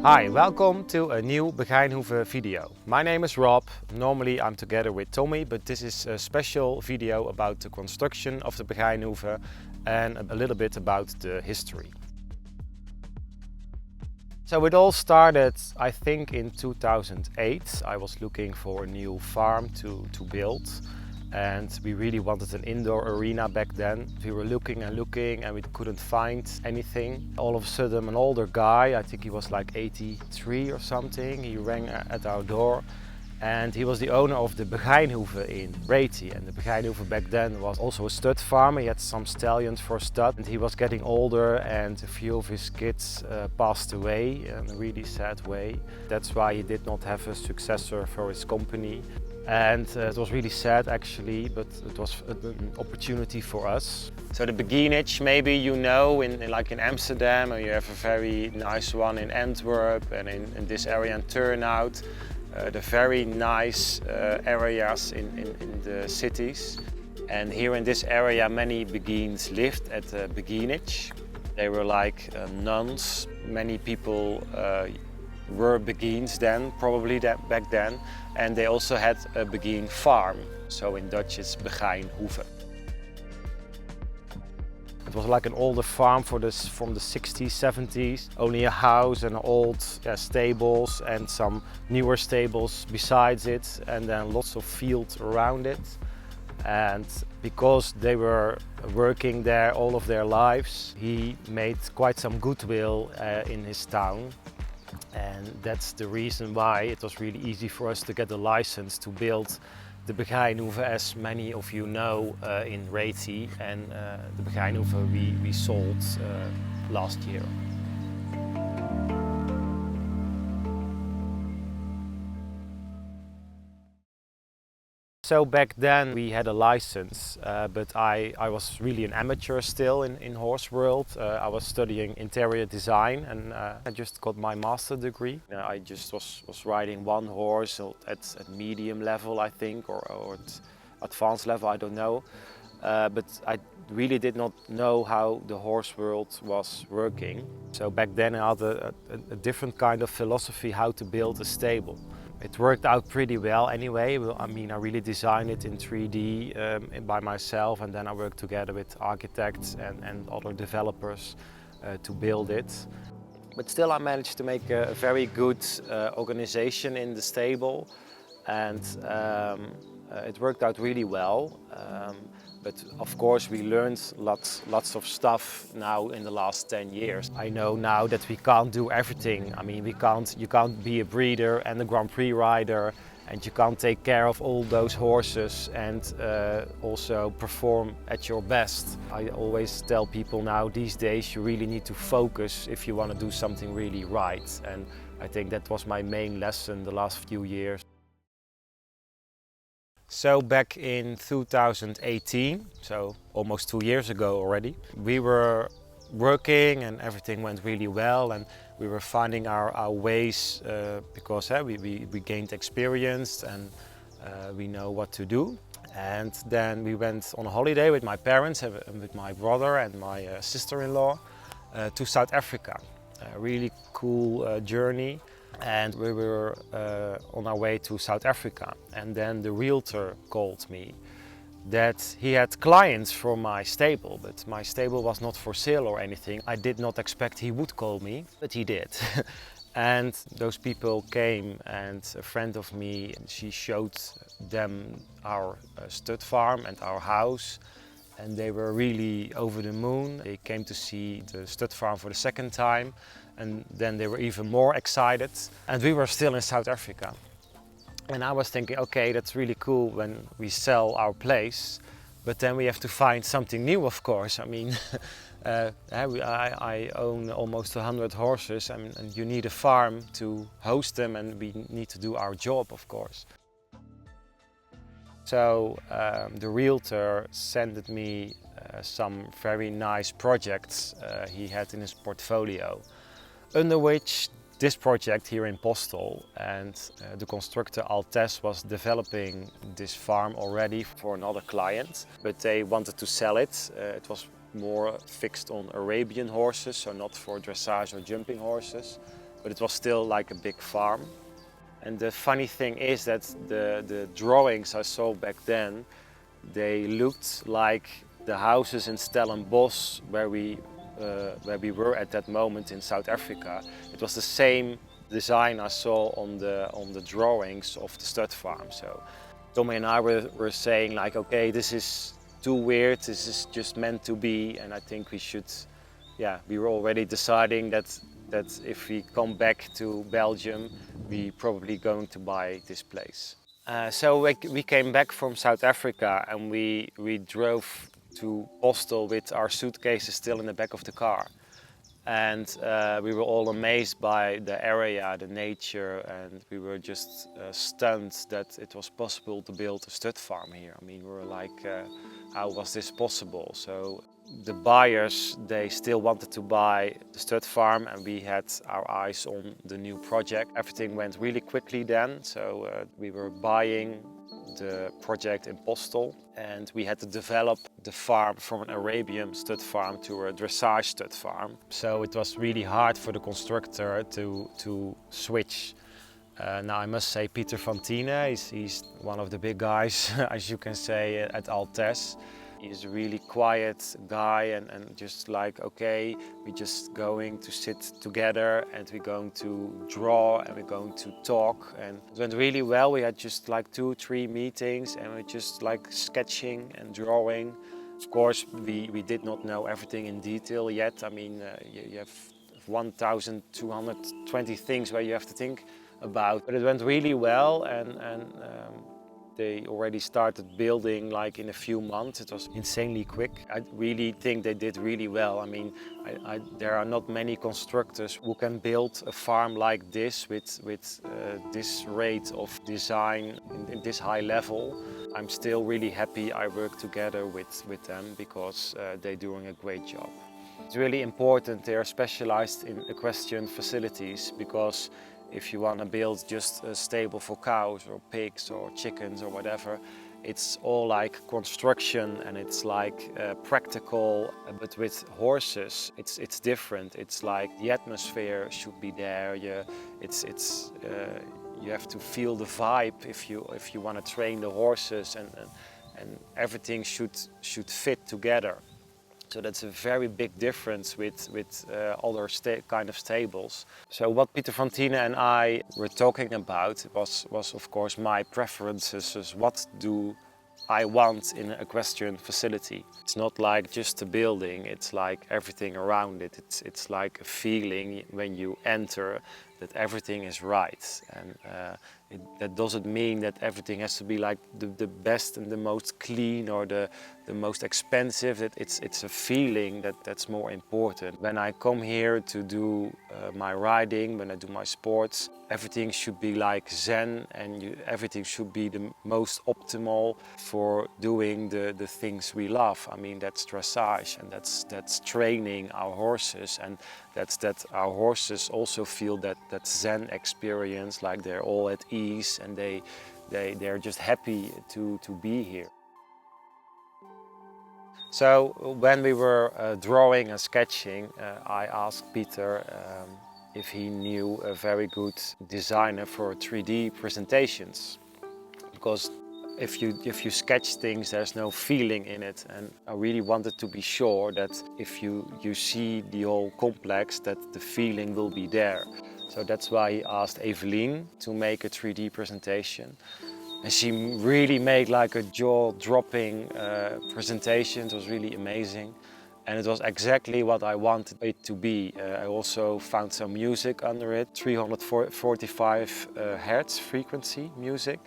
Hi, welcome to a new Begijnhoeve video. My name is Rob. Normally I'm together with Tommy, but this is a special video about the construction of the Begijnhoeve and a little bit about the history. So it all started, I think, in 2008. I was looking for a new farm to build. And we really wanted an indoor arena back then. We were looking and looking and we couldn't find anything. All of a sudden an older guy, I think he was like 83 or something, he rang at our door. And he was the owner of the Begijnhoeve in Reti. And the Begijnhoeve back then was also a stud farm. He had some stallions for stud. And he was getting older and a few of his kids passed away in a really sad way. That's why he did not have a successor for his company. And it was really sad actually, but it was an opportunity for us. So the Begijnhoeve, maybe you know, like in Amsterdam, and you have a very nice one in Antwerp and in this area in Turnhout. The very nice areas in the cities. And here in this area many Beguines lived at the Begijnhoeve. They were like nuns. Many people were Beguines then, probably back then. And they also had a Begijn farm. So in Dutch it's Begijnhoeve. It was like an older farm from the 60s, 70s. Only a house and old stables and some newer stables besides it. And then lots of fields around it. And because they were working there all of their lives, he made quite some goodwill in his town. And that's the reason why it was really easy for us to get a license to build the Begijnhoeve, as many of you know, in Reti. And the Begijnhoeve we sold last year. So back then we had a license, but I was really an amateur still in horse world. I was studying interior design and I just got my master degree. I just was riding one horse at medium level, I think, or at advanced level, I don't know. But I really did not know how the horse world was working. So back then I had a different kind of philosophy how to build a stable. It worked out pretty well anyway. I mean, I really designed it in 3D by myself, and then I worked together with architects and other developers to build it. But still I managed to make a very good organization in the stable, and it worked out really well. But of course we learned lots of stuff now in the last 10 years. I know now that we can't do everything. I mean, you can't be a breeder and a Grand Prix rider, and you can't take care of all those horses and also perform at your best. I always tell people now these days you really need to focus if you want to do something really right. And I think that was my main lesson the last few years. So back in 2018, so almost 2 years ago already, we were working and everything went really well, and we were finding our ways because we gained experience and we know what to do. And then we went on a holiday with my parents and with my brother and my sister-in-law to South Africa. A really cool journey. And we were on our way to South Africa, and then the realtor called me that he had clients from my stable, but my stable was not for sale or anything. I did not expect he would call me, but he did. And those people came, and a friend of me, she showed them our stud farm and our house. And they were really over the moon. They came to see the stud farm for the second time, and then they were even more excited. And we were still in South Africa. And I was thinking, okay, that's really cool when we sell our place, but then we have to find something new, of course. I mean, I own almost 100 horses, and you need a farm to host them, and we need to do our job, of course. So the realtor sent me some very nice projects he had in his portfolio, under which this project here in Postel, and the constructor Altes was developing this farm already for another client, but they wanted to sell it. It was more fixed on Arabian horses, so not for dressage or jumping horses. but it was still like a big farm. And the funny thing is that the drawings I saw back then, they looked like the houses in Stellenbosch where we were at that moment in South Africa. It was the same design I saw on the drawings of the stud farm. So Tommie and I were saying like, okay, this is too weird, this is just meant to be, and I think we should, yeah, we were already deciding that if we come back to Belgium, we probably going to buy this place. So we came back from South Africa and we drove to Postel with our suitcases still in the back of the car. And we were all amazed by the area, the nature, and we were just stunned that it was possible to build a stud farm here. I mean, we were like, how was this possible? So the buyers, they still wanted to buy the stud farm, and we had our eyes on the new project. Everything went really quickly then, so we were buying the project in Postel, and we had to develop the farm from an Arabian stud farm to a dressage stud farm. So it was really hard for the constructor to switch. Now I must say Pieter van Tiene, he's one of the big guys, as you can say, at Altes. He's a really quiet guy and just like, okay, we're just going to sit together and we're going to draw and we're going to talk. And it went really well. We had just like 2-3 meetings and we're just like sketching and drawing. Of course, we did not know everything in detail yet. I mean, you have 1,220 things where you have to think about. But it went really well and they already started building like in a few months. It was insanely quick. I really think they did really well. I mean, there are not many constructors who can build a farm like this with this rate of design in this high level. I'm still really happy I work together with them because they're doing a great job. It's really important they are specialized in equestrian facilities because if you want to build just a stable for cows or pigs or chickens or whatever, it's all like construction and it's like practical. But with horses, it's different. It's like the atmosphere should be there. You have to feel the vibe if you want to train the horses, and everything should fit together. So that's a very big difference with other kind of stables. So what Pieter van Tiene and I were talking about was of course my preferences. What do I want in an equestrian facility? It's not like just a building, it's like everything around it. It's like a feeling when you enter that everything is right. And that doesn't mean that everything has to be like the best and the most clean or the most expensive. It's a feeling that's more important. When I come here to do my riding, when I do my sports, everything should be like Zen and everything should be the most optimal for doing the things we love. I mean, that's dressage and that's training our horses, and that our horses also feel that Zen experience, like they're all at ease and they're just happy to be here. So when we were drawing and sketching, I asked Pieter if he knew a very good designer for 3D presentations, because if you sketch things, there's no feeling in it, and I really wanted to be sure that if you see the whole complex, that the feeling will be there. So that's why he asked Evelien to make a 3D presentation. And she really made like a jaw-dropping presentation. It was really amazing. And it was exactly what I wanted it to be. I also found some music under it, 345 hertz frequency music.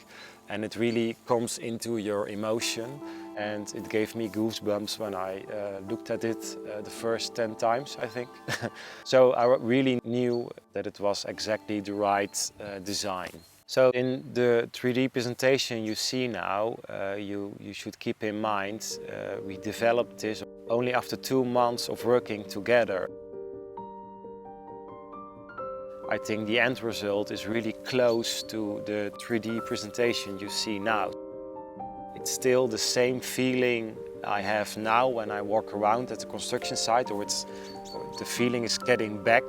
And it really comes into your emotion. And it gave me goosebumps when I looked at it the first 10 times, I think. So I really knew that it was exactly the right design. So in the 3D presentation you see now, you should keep in mind, we developed this only after 2 months of working together. I think the end result is really close to the 3D presentation you see now. It's still the same feeling I have now when I walk around at the construction site, or the feeling is getting back,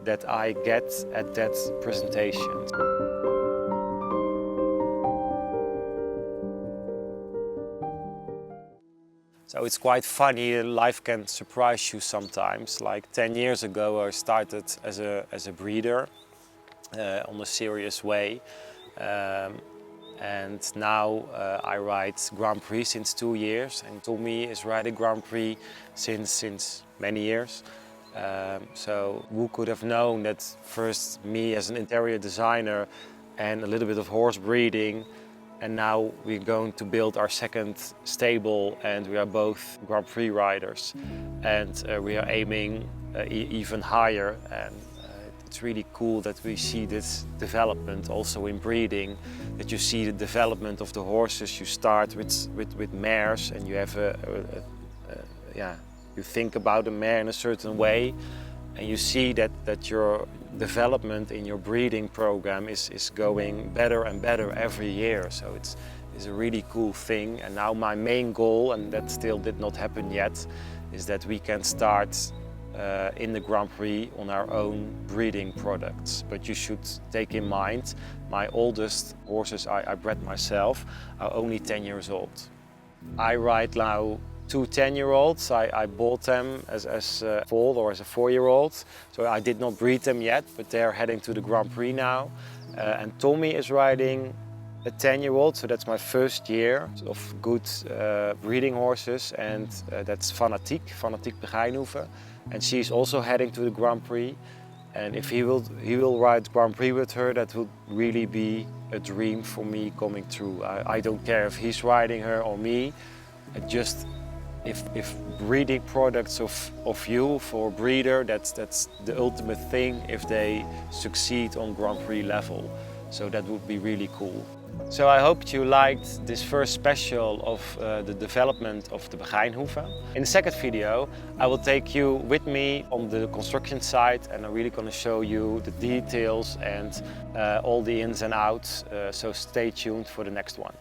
that I get at that presentation. So it's quite funny, life can surprise you sometimes. Like 10 years ago I started as a breeder on a serious way. And now I ride Grand Prix since 2 years, and Tommie is riding Grand Prix since many years. So who could have known that first me as an interior designer and a little bit of horse breeding, and now we're going to build our second stable, and we are both Grand Prix riders, and we are aiming even higher. And it's really cool that we see this development also in breeding, that you see the development of the horses. You start with mares, and you have you think about a mare in a certain way, and you see that your development in your breeding program is going better and better every year. So it's a really cool thing. And now my main goal, and that still did not happen yet, is that we can start in the Grand Prix on our own breeding products. But you should take in mind, my oldest horses I bred myself are only 10 years old. I ride now 2 10-year-olds. I bought them as a foal or as a 4-year-old. So I did not breed them yet, but they're heading to the Grand Prix now. And Tommie is riding a 10-year-old, so that's my first year of good breeding horses, and that's Fanatiek Begijnhoeve. And she's also heading to the Grand Prix. And if he will ride Grand Prix with her, that would really be a dream for me coming true. I don't care if he's riding her or me. If breeding products of you for a breeder, that's the ultimate thing if they succeed on Grand Prix level. So that would be really cool. So I hope you liked this first special of the development of the Begijnhoeve. In the second video, I will take you with me on the construction site, and I'm really going to show you the details and all the ins and outs. So stay tuned for the next one.